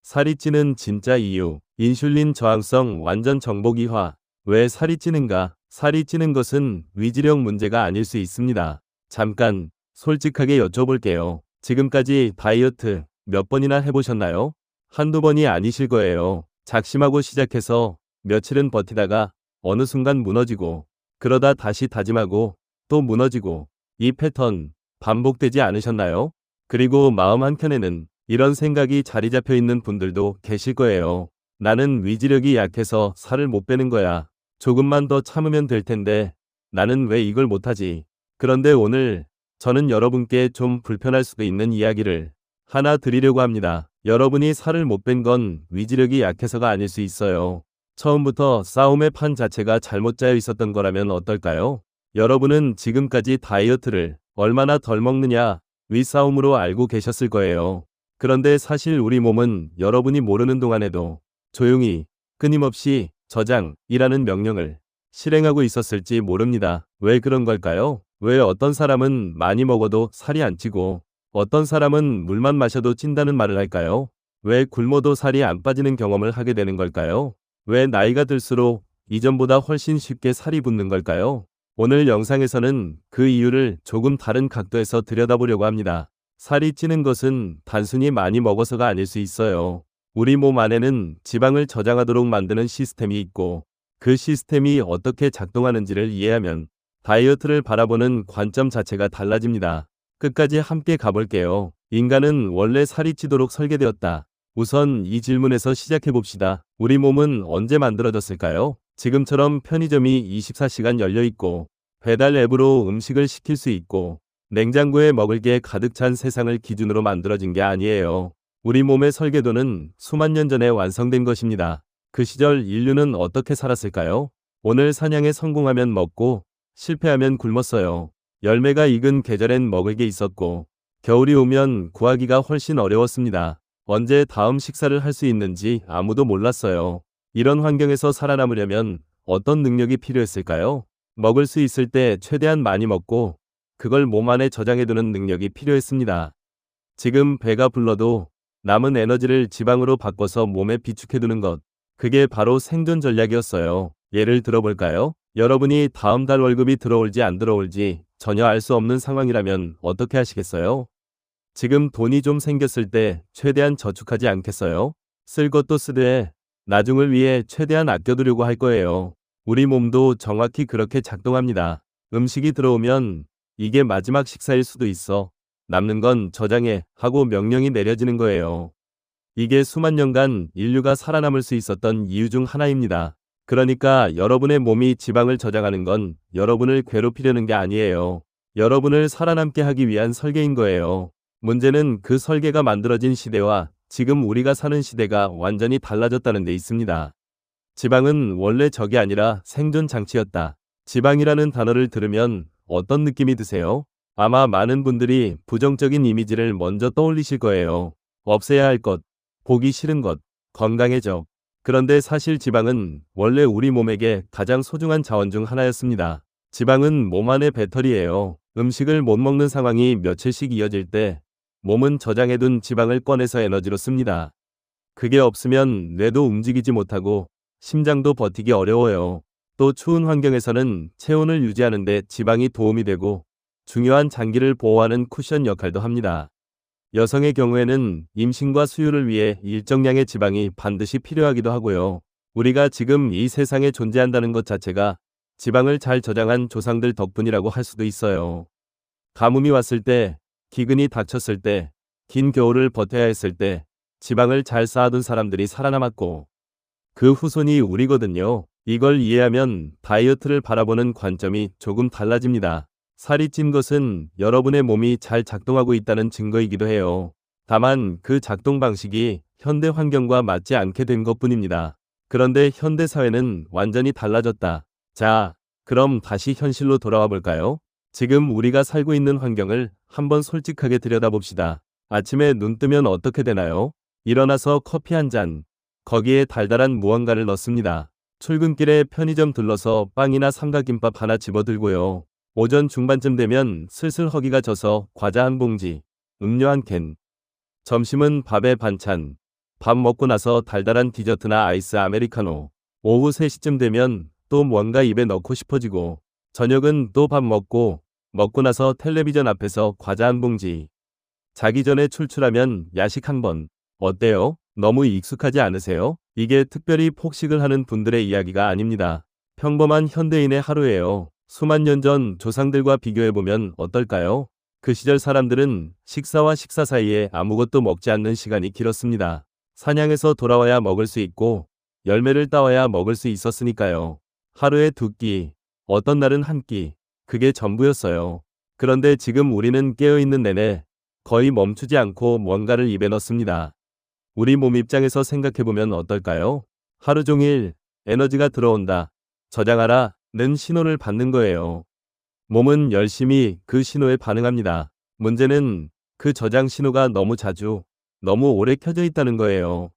살이 찌는 진짜 이유. 인슐린 저항성 완전 정복 이화. 왜 살이 찌는가? 살이 찌는 것은 위지력 문제가 아닐 수 있습니다. 잠깐 솔직하게 여쭤볼게요. 지금까지 다이어트 몇 번이나 해보셨나요? 한두 번이 아니실 거예요. 작심하고 시작해서 며칠은 버티다가 어느 순간 무너지고, 그러다 다시 다짐하고 또 무너지고, 이 패턴 반복되지 않으셨나요? 그리고 마음 한켠에는 이런 생각이 자리 잡혀 있는 분들도 계실 거예요. 나는 위지력이 약해서 살을 못 빼는 거야. 조금만 더 참으면 될 텐데 나는 왜 이걸 못하지? 그런데 오늘 저는 여러분께 좀 불편할 수도 있는 이야기를 하나 드리려고 합니다. 여러분이 살을 못 뺀 건 위지력이 약해서가 아닐 수 있어요. 처음부터 싸움의 판 자체가 잘못 짜여 있었던 거라면 어떨까요? 여러분은 지금까지 다이어트를 얼마나 덜 먹느냐 윗싸움으로 알고 계셨을 거예요. 그런데 사실 우리 몸은 여러분이 모르는 동안에도 조용히 끊임없이 저장이라는 명령을 실행하고 있었을지 모릅니다. 왜 그런 걸까요? 왜 어떤 사람은 많이 먹어도 살이 안 찌고 어떤 사람은 물만 마셔도 찐다는 말을 할까요? 왜 굶어도 살이 안 빠지는 경험을 하게 되는 걸까요? 왜 나이가 들수록 이전보다 훨씬 쉽게 살이 붙는 걸까요? 오늘 영상에서는 그 이유를 조금 다른 각도에서 들여다보려고 합니다. 살이 찌는 것은 단순히 많이 먹어서가 아닐 수 있어요. 우리 몸 안에는 지방을 저장하도록 만드는 시스템이 있고, 그 시스템이 어떻게 작동하는지를 이해하면 다이어트를 바라보는 관점 자체가 달라집니다. 끝까지 함께 가볼게요. 인간은 원래 살이 찌도록 설계되었다. 우선 이 질문에서 시작해 봅시다. 우리 몸은 언제 만들어졌을까요? 지금처럼 편의점이 24시간 열려 있고, 배달 앱으로 음식을 시킬 수 있고, 냉장고에 먹을 게 가득 찬 세상을 기준으로 만들어진 게 아니에요. 우리 몸의 설계도는 수만 년 전에 완성된 것입니다. 그 시절 인류는 어떻게 살았을까요? 오늘 사냥에 성공하면 먹고 실패하면 굶었어요. 열매가 익은 계절엔 먹을 게 있었고 겨울이 오면 구하기가 훨씬 어려웠습니다. 언제 다음 식사를 할 수 있는지 아무도 몰랐어요. 이런 환경에서 살아남으려면 어떤 능력이 필요했을까요? 먹을 수 있을 때 최대한 많이 먹고 그걸 몸 안에 저장해두는 능력이 필요했습니다. 지금 배가 불러도 남은 에너지를 지방으로 바꿔서 몸에 비축해두는 것. 그게 바로 생존 전략이었어요. 예를 들어볼까요? 여러분이 다음 달 월급이 들어올지 안 들어올지 전혀 알 수 없는 상황이라면 어떻게 하시겠어요? 지금 돈이 좀 생겼을 때 최대한 저축하지 않겠어요? 쓸 것도 쓰되 나중을 위해 최대한 아껴두려고 할 거예요. 우리 몸도 정확히 그렇게 작동합니다. 음식이 들어오면 이게 마지막 식사일 수도 있어. 남는 건 저장해 하고 명령이 내려지는 거예요. 이게 수만 년간 인류가 살아남을 수 있었던 이유 중 하나입니다. 그러니까 여러분의 몸이 지방을 저장하는 건 여러분을 괴롭히려는 게 아니에요. 여러분을 살아남게 하기 위한 설계인 거예요. 문제는 그 설계가 만들어진 시대와 지금 우리가 사는 시대가 완전히 달라졌다는 데 있습니다. 지방은 원래 적이 아니라 생존 장치였다. 지방이라는 단어를 들으면 어떤 느낌이 드세요? 아마 많은 분들이 부정적인 이미지를 먼저 떠올리실 거예요. 없애야 할 것, 보기 싫은 것, 건강의 적. 그런데 사실 지방은 원래 우리 몸에게 가장 소중한 자원 중 하나였습니다. 지방은 몸 안의 배터리예요. 음식을 못 먹는 상황이 며칠씩 이어질 때 몸은 저장해둔 지방을 꺼내서 에너지로 씁니다. 그게 없으면 뇌도 움직이지 못하고 심장도 버티기 어려워요. 또 추운 환경에서는 체온을 유지하는 데 지방이 도움이 되고 중요한 장기를 보호하는 쿠션 역할도 합니다. 여성의 경우에는 임신과 수유를 위해 일정량의 지방이 반드시 필요하기도 하고요. 우리가 지금 이 세상에 존재한다는 것 자체가 지방을 잘 저장한 조상들 덕분이라고 할 수도 있어요. 가뭄이 왔을 때, 기근이 닥쳤을 때, 긴 겨울을 버텨야 했을 때 지방을 잘 쌓아둔 사람들이 살아남았고 그 후손이 우리거든요. 이걸 이해하면 다이어트를 바라보는 관점이 조금 달라집니다. 살이 찐 것은 여러분의 몸이 잘 작동하고 있다는 증거이기도 해요. 다만 그 작동 방식이 현대 환경과 맞지 않게 된 것뿐입니다. 그런데 현대 사회는 완전히 달라졌다. 자, 그럼 다시 현실로 돌아와 볼까요? 지금 우리가 살고 있는 환경을 한번 솔직하게 들여다봅시다. 아침에 눈 뜨면 어떻게 되나요? 일어나서 커피 한 잔, 거기에 달달한 무언가를 넣습니다. 출근길에 편의점 들러서 빵이나 삼각김밥 하나 집어들고요. 오전 중반쯤 되면 슬슬 허기가 져서 과자 한 봉지, 음료 한 캔. 점심은 밥에 반찬, 밥 먹고 나서 달달한 디저트나 아이스 아메리카노. 오후 3시쯤 되면 또 뭔가 입에 넣고 싶어지고, 저녁은 또 밥 먹고 나서 텔레비전 앞에서 과자 한 봉지. 자기 전에 출출하면 야식 한 번. 어때요? 너무 익숙하지 않으세요? 이게 특별히 폭식을 하는 분들의 이야기가 아닙니다. 평범한 현대인의 하루예요. 수만 년 전 조상들과 비교해보면 어떨까요? 그 시절 사람들은 식사와 식사 사이에 아무것도 먹지 않는 시간이 길었습니다. 사냥에서 돌아와야 먹을 수 있고 열매를 따와야 먹을 수 있었으니까요. 하루에 2끼, 어떤 날은 1끼, 그게 전부였어요. 그런데 지금 우리는 깨어있는 내내 거의 멈추지 않고 뭔가를 입에 넣습니다. 우리 몸 입장에서 생각해보면 어떨까요? 하루 종일 에너지가 들어온다, 저장하라 는 신호를 받는 거예요. 몸은 열심히 그 신호에 반응합니다. 문제는 그 저장 신호가 너무 자주, 너무 오래 켜져 있다는 거예요.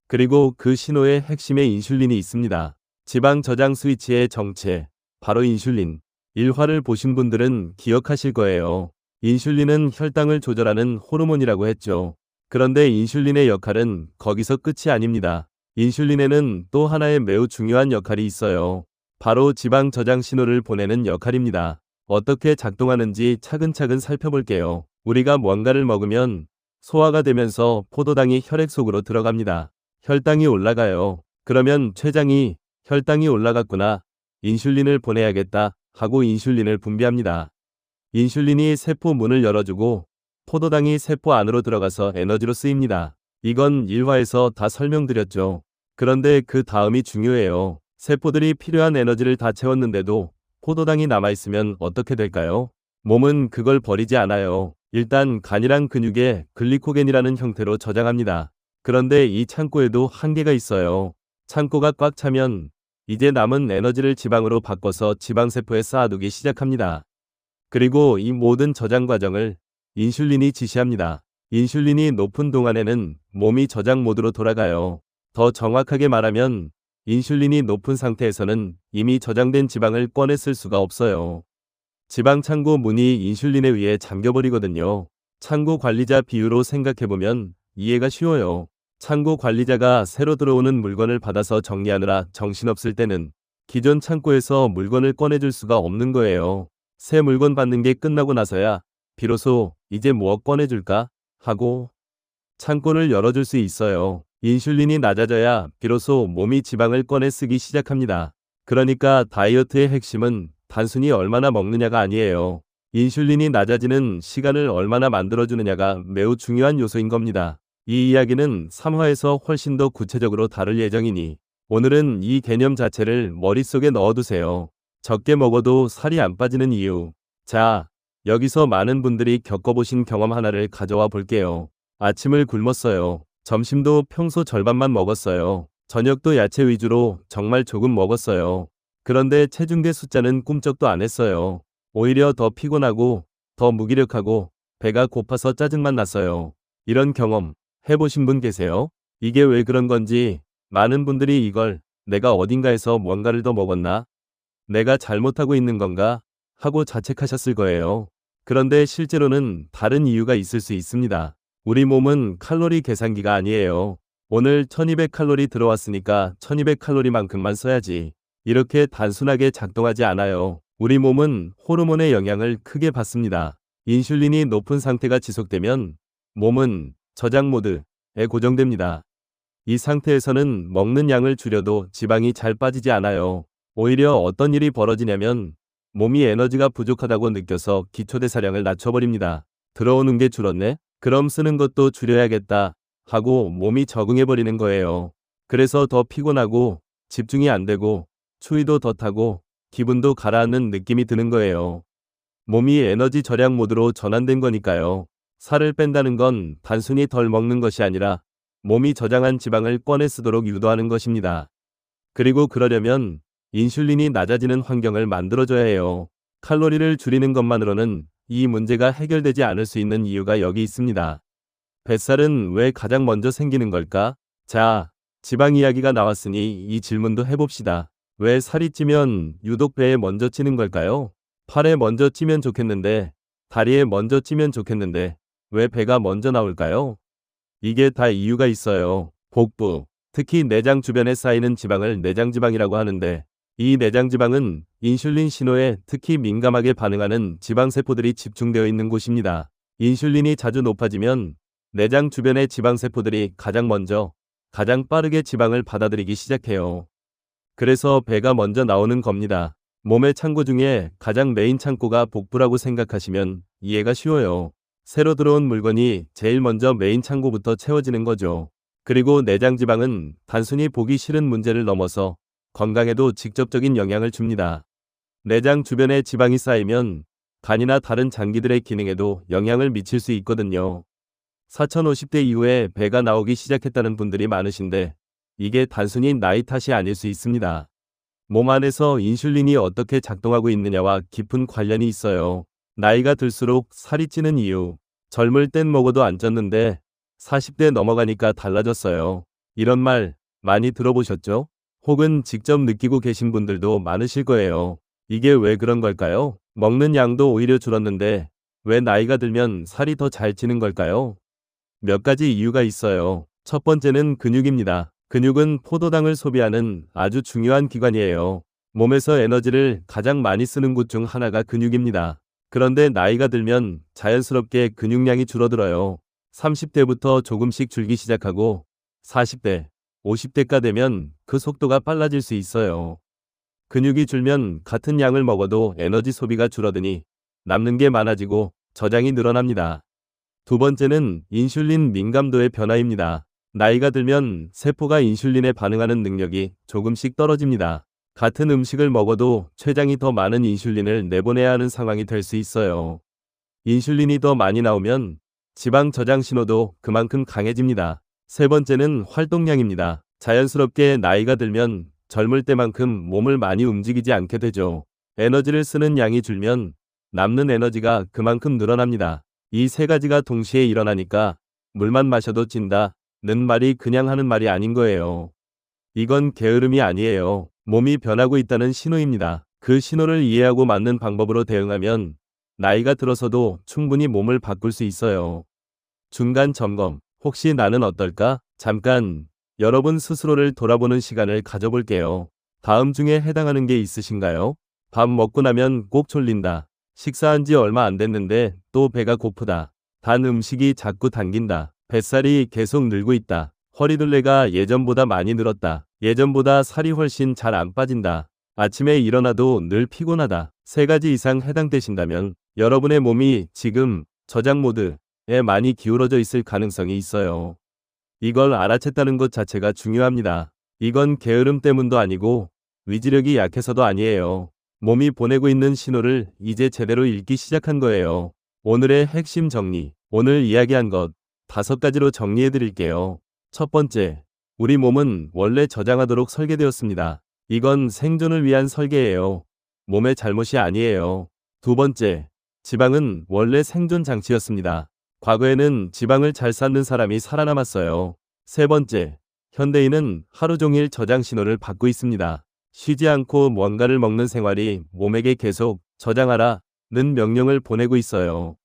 그리고 그 신호의 핵심에 인슐린이 있습니다. 지방 저장 스위치의 정체, 바로 인슐린. 일화를 보신 분들은 기억하실 거예요. 인슐린은 혈당을 조절하는 호르몬이라고 했죠. 그런데 인슐린의 역할은 거기서 끝이 아닙니다. 인슐린에는 또 하나의 매우 중요한 역할이 있어요. 바로 지방 저장 신호를 보내는 역할입니다. 어떻게 작동하는지 차근차근 살펴볼게요. 우리가 뭔가를 먹으면 소화가 되면서 포도당이 혈액 속으로 들어갑니다. 혈당이 올라가요. 그러면 췌장이 혈당이 올라갔구나, 인슐린을 보내야겠다 하고 인슐린을 분비합니다. 인슐린이 세포 문을 열어주고 포도당이 세포 안으로 들어가서 에너지로 쓰입니다. 이건 일화에서 다 설명드렸죠. 그런데 그 다음이 중요해요. 세포들이 필요한 에너지를 다 채웠는데도 포도당이 남아있으면 어떻게 될까요? 몸은 그걸 버리지 않아요. 일단 간이랑 근육에 글리코겐이라는 형태로 저장합니다. 그런데 이 창고에도 한계가 있어요. 창고가 꽉 차면 이제 남은 에너지를 지방으로 바꿔서 지방세포에 쌓아두기 시작합니다. 그리고 이 모든 저장 과정을 인슐린이 지시합니다. 인슐린이 높은 동안에는 몸이 저장 모드로 돌아가요. 더 정확하게 말하면 인슐린이 높은 상태에서는 이미 저장된 지방을 꺼내 쓸 수가 없어요. 지방 창고 문이 인슐린에 의해 잠겨버리거든요. 창고 관리자 비유로 생각해보면 이해가 쉬워요. 창고 관리자가 새로 들어오는 물건을 받아서 정리하느라 정신없을 때는 기존 창고에서 물건을 꺼내줄 수가 없는 거예요. 새 물건 받는 게 끝나고 나서야 비로소 이제 뭐 꺼내줄까 하고 창고를 열어줄 수 있어요. 인슐린이 낮아져야 비로소 몸이 지방을 꺼내 쓰기 시작합니다. 그러니까 다이어트의 핵심은 단순히 얼마나 먹느냐가 아니에요. 인슐린이 낮아지는 시간을 얼마나 만들어주느냐가 매우 중요한 요소인 겁니다. 이 이야기는 3화에서 훨씬 더 구체적으로 다룰 예정이니 오늘은 이 개념 자체를 머릿속에 넣어두세요. 적게 먹어도 살이 안 빠지는 이유. 자, 여기서 많은 분들이 겪어보신 경험 하나를 가져와 볼게요. 아침을 굶었어요. 점심도 평소 절반만 먹었어요. 저녁도 야채 위주로 정말 조금 먹었어요. 그런데 체중계 숫자는 꿈쩍도 안 했어요. 오히려 더 피곤하고 더 무기력하고 배가 고파서 짜증만 났어요. 이런 경험 해보신 분 계세요? 이게 왜 그런 건지 많은 분들이 이걸 내가 어딘가에서 뭔가를 더 먹었나? 내가 잘못하고 있는 건가? 하고 자책하셨을 거예요. 그런데 실제로는 다른 이유가 있을 수 있습니다. 우리 몸은 칼로리 계산기가 아니에요. 오늘 1200칼로리 들어왔으니까 1200칼로리만큼만 써야지. 이렇게 단순하게 작동하지 않아요. 우리 몸은 호르몬의 영향을 크게 받습니다. 인슐린이 높은 상태가 지속되면 몸은 저장 모드에 고정됩니다. 이 상태에서는 먹는 양을 줄여도 지방이 잘 빠지지 않아요. 오히려 어떤 일이 벌어지냐면 몸이 에너지가 부족하다고 느껴서 기초대사량을 낮춰버립니다. 들어오는 게 줄었네? 그럼 쓰는 것도 줄여야겠다 하고 몸이 적응해버리는 거예요. 그래서 더 피곤하고 집중이 안 되고 추위도 더 타고 기분도 가라앉는 느낌이 드는 거예요. 몸이 에너지 절약 모드로 전환된 거니까요. 살을 뺀다는 건 단순히 덜 먹는 것이 아니라 몸이 저장한 지방을 꺼내 쓰도록 유도하는 것입니다. 그리고 그러려면 인슐린이 낮아지는 환경을 만들어줘야 해요. 칼로리를 줄이는 것만으로는 이 문제가 해결되지 않을 수 있는 이유가 여기 있습니다. 뱃살은 왜 가장 먼저 생기는 걸까? 자, 지방 이야기가 나왔으니 이 질문도 해봅시다. 왜 살이 찌면 유독 배에 먼저 찌는 걸까요? 팔에 먼저 찌면 좋겠는데, 다리에 먼저 찌면 좋겠는데, 왜 배가 먼저 나올까요? 이게 다 이유가 있어요. 복부, 특히 내장 주변에 쌓이는 지방을 내장지방이라고 하는데, 이 내장지방은 인슐린 신호에 특히 민감하게 반응하는 지방세포들이 집중되어 있는 곳입니다. 인슐린이 자주 높아지면 내장 주변의 지방세포들이 가장 먼저, 가장 빠르게 지방을 받아들이기 시작해요. 그래서 배가 먼저 나오는 겁니다. 몸의 창고 중에 가장 메인 창고가 복부라고 생각하시면 이해가 쉬워요. 새로 들어온 물건이 제일 먼저 메인 창고부터 채워지는 거죠. 그리고 내장지방은 단순히 보기 싫은 문제를 넘어서 건강에도 직접적인 영향을 줍니다. 내장 주변에 지방이 쌓이면 간이나 다른 장기들의 기능에도 영향을 미칠 수 있거든요. 4050대 이후에 배가 나오기 시작했다는 분들이 많으신데 이게 단순히 나이 탓이 아닐 수 있습니다. 몸 안에서 인슐린이 어떻게 작동하고 있느냐와 깊은 관련이 있어요. 나이가 들수록 살이 찌는 이유. 젊을 땐 먹어도 안 쪘는데 40대 넘어가니까 달라졌어요. 이런 말 많이 들어보셨죠? 혹은 직접 느끼고 계신 분들도 많으실 거예요. 이게 왜 그런 걸까요? 먹는 양도 오히려 줄었는데 왜 나이가 들면 살이 더 잘 찌는 걸까요? 몇 가지 이유가 있어요. 첫 번째는 근육입니다. 근육은 포도당을 소비하는 아주 중요한 기관이에요. 몸에서 에너지를 가장 많이 쓰는 곳 중 하나가 근육입니다. 그런데 나이가 들면 자연스럽게 근육량이 줄어들어요. 30대부터 조금씩 줄기 시작하고 40대, 50대가 되면 그 속도가 빨라질 수 있어요. 근육이 줄면 같은 양을 먹어도 에너지 소비가 줄어드니 남는 게 많아지고 저장이 늘어납니다. 두 번째는 인슐린 민감도의 변화입니다. 나이가 들면 세포가 인슐린에 반응하는 능력이 조금씩 떨어집니다. 같은 음식을 먹어도 췌장이 더 많은 인슐린을 내보내야 하는 상황이 될 수 있어요. 인슐린이 더 많이 나오면 지방 저장 신호도 그만큼 강해집니다. 세 번째는 활동량입니다. 자연스럽게 나이가 들면 젊을 때만큼 몸을 많이 움직이지 않게 되죠. 에너지를 쓰는 양이 줄면 남는 에너지가 그만큼 늘어납니다. 이 세 가지가 동시에 일어나니까 물만 마셔도 찐다 는 말이 그냥 하는 말이 아닌 거예요. 이건 게으름이 아니에요. 몸이 변하고 있다는 신호입니다. 그 신호를 이해하고 맞는 방법으로 대응하면 나이가 들어서도 충분히 몸을 바꿀 수 있어요. 중간 점검. 혹시 나는 어떨까? 잠깐 여러분 스스로를 돌아보는 시간을 가져볼게요. 다음 중에 해당하는 게 있으신가요? 밥 먹고 나면 꼭 졸린다. 식사한 지 얼마 안 됐는데 또 배가 고프다. 단 음식이 자꾸 당긴다. 뱃살이 계속 늘고 있다. 허리둘레가 예전보다 많이 늘었다. 예전보다 살이 훨씬 잘 안 빠진다. 아침에 일어나도 늘 피곤하다. 세 가지 이상 해당되신다면 여러분의 몸이 지금 저장 모드에 많이 기울어져 있을 가능성이 있어요. 이걸 알아챘다는 것 자체가 중요합니다. 이건 게으름 때문도 아니고 위지력이 약해서도 아니에요. 몸이 보내고 있는 신호를 이제 제대로 읽기 시작한 거예요. 오늘의 핵심 정리. 오늘 이야기한 것 5가지로 정리해 드릴게요. 첫 번째, 우리 몸은 원래 저장하도록 설계되었습니다. 이건 생존을 위한 설계예요. 몸의 잘못이 아니에요. 두 번째, 지방은 원래 생존 장치였습니다. 과거에는 지방을 잘 쌓는 사람이 살아남았어요. 세 번째, 현대인은 하루 종일 저장 신호를 받고 있습니다. 쉬지 않고 뭔가를 먹는 생활이 몸에게 계속 저장하라는 명령을 보내고 있어요.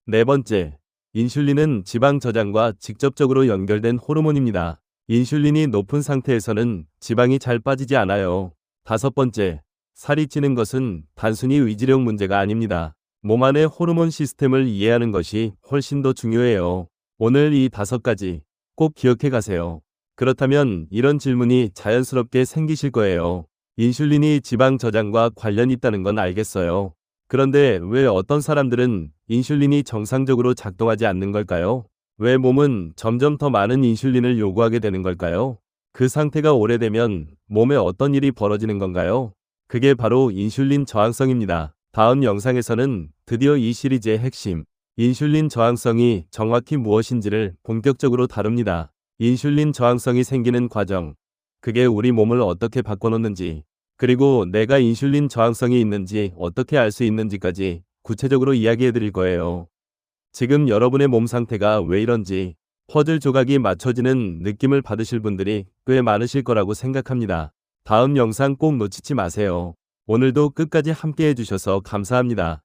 네 번째, 인슐린은 지방 저장과 직접적으로 연결된 호르몬입니다. 인슐린이 높은 상태에서는 지방이 잘 빠지지 않아요. 다섯 번째, 살이 찌는 것은 단순히 의지력 문제가 아닙니다. 몸 안의 호르몬 시스템을 이해하는 것이 훨씬 더 중요해요. 오늘 이 5가지 꼭 기억해 가세요. 그렇다면 이런 질문이 자연스럽게 생기실 거예요. 인슐린이 지방 저장과 관련이 있다는 건 알겠어요. 그런데 왜 어떤 사람들은 인슐린이 정상적으로 작동하지 않는 걸까요? 왜 몸은 점점 더 많은 인슐린을 요구하게 되는 걸까요? 그 상태가 오래되면 몸에 어떤 일이 벌어지는 건가요? 그게 바로 인슐린 저항성입니다. 다음 영상에서는 드디어 이 시리즈의 핵심, 인슐린 저항성이 정확히 무엇인지를 본격적으로 다룹니다. 인슐린 저항성이 생기는 과정, 그게 우리 몸을 어떻게 바꿔놓는지, 그리고 내가 인슐린 저항성이 있는지 어떻게 알 수 있는지까지 구체적으로 이야기해 드릴 거예요. 지금 여러분의 몸 상태가 왜 이런지 퍼즐 조각이 맞춰지는 느낌을 받으실 분들이 꽤 많으실 거라고 생각합니다. 다음 영상 꼭 놓치지 마세요. 오늘도 끝까지 함께 해주셔서 감사합니다.